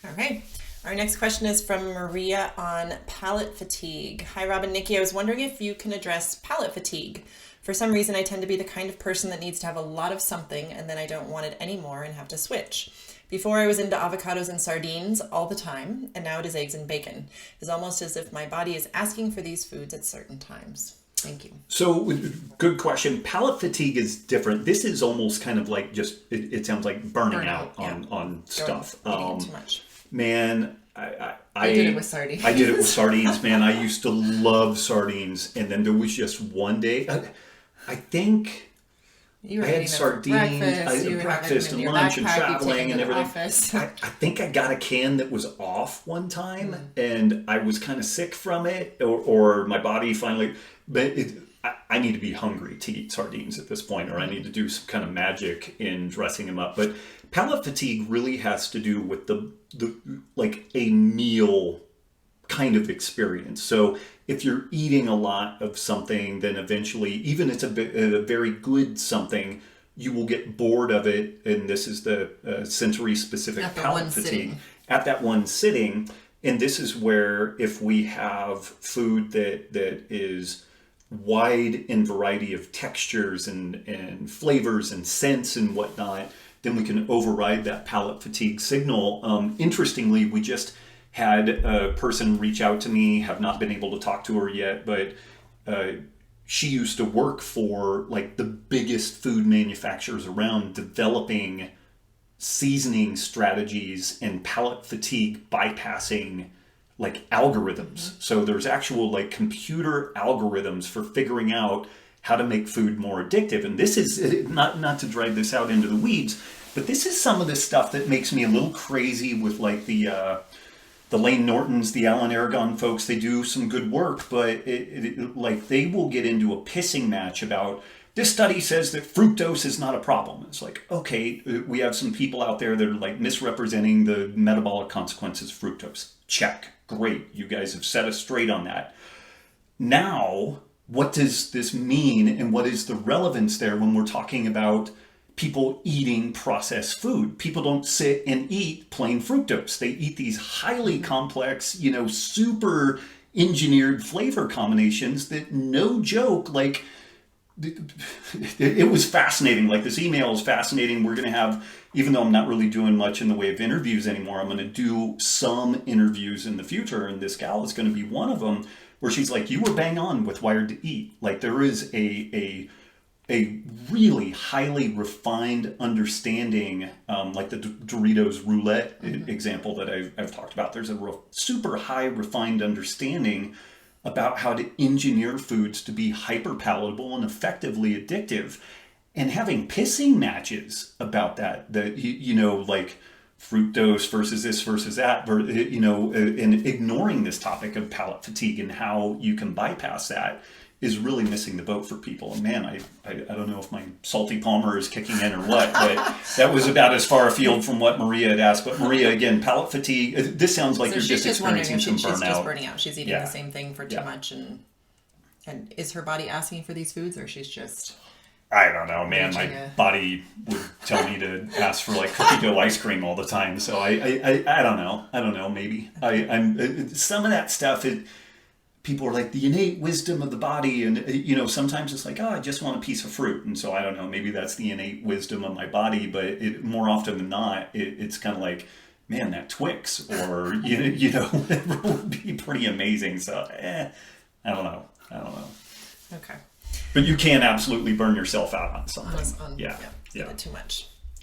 Okay. Our next question is from Maria on palate fatigue. Hi, Robb and Nikki. I was wondering if you can address palate fatigue. For some reason, I tend to be the kind of person that needs to have a lot of something and then I don't want it anymore and have to switch. Before I was into avocados and sardines all the time, and now it is eggs and bacon. It's almost as if my body is asking for these foods at certain times. Thank you. So, good question. Palate fatigue is different. This is almost kind of like it sounds like burning out on stuff. Eating too much. Man, I did it with sardines. I did it with sardines, man. I used to love sardines. And then there was just one day, I think you were I had sardines, breakfast and lunch and traveling and everything. I think I got a can that was off one time and I was kind of sick from it or my body finally, but I need to be hungry to eat sardines at this point, or I need to do some kind of magic in dressing them up. But palate fatigue really has to do with the like a meal kind of experience. So if you're eating a lot of something, then eventually, even if it's a very good something, you will get bored of it. And this is the sensory specific palate fatigue at that one sitting. And this is where if we have food that is wide in variety of textures and flavors and scents and whatnot, then we can override that palate fatigue signal. Interestingly, we just had a person reach out to me, have not been able to talk to her yet, but she used to work for like the biggest food manufacturers around, developing seasoning strategies and palate fatigue bypassing like algorithms. So there's actual like computer algorithms for figuring out how to make food more addictive. And this is not to drag this out into the weeds, but this is some of the stuff that makes me a little crazy with like the Lane Nortons, the Alan Aragon folks. They do some good work, but like they will get into a pissing match about this study says that fructose is not a problem. It's like, okay, we have some people out there that are like misrepresenting the metabolic consequences of fructose. Check. Great. You guys have set us straight on that. Now, what does this mean and what is the relevance there when we're talking about people eating processed food? People don't sit and eat plain fructose. They eat these highly complex, super engineered flavor combinations that, no joke, like it was fascinating. Like this email is fascinating. We're going to have, even though I'm not really doing much in the way of interviews anymore, I'm going to do some interviews in the future. And this gal is going to be one of them where she's like, you were bang on with Wired to Eat. Like there is a really highly refined understanding, like the Doritos roulette example that I've talked about. There's a super high refined understanding about how to engineer foods to be hyper palatable and effectively addictive, and having pissing matches about that like fructose versus this versus that, and ignoring this topic of palate fatigue and how you can bypass that is really missing the boat for people. And man, I don't know if my salty Palmer is kicking in or what, but that was about as far afield from what Maria had asked. But Maria, again, palate fatigue, this sounds like you're just experiencing some burnout. She's just burning out. She's eating the same thing for too much. And is her body asking for these foods, or she's just... I don't know, man. My body would tell me to ask for like cookie dough ice cream all the time. So I don't know. I don't know. Maybe I'm some of that stuff. People are like the innate wisdom of the body, and sometimes it's like, I just want a piece of fruit, and so I don't know. Maybe that's the innate wisdom of my body, but more often than not, it's kind of like, man, that Twix or whatever would be pretty amazing. So I don't know. Okay. But you can absolutely burn yourself out on something. Yeah. Too much.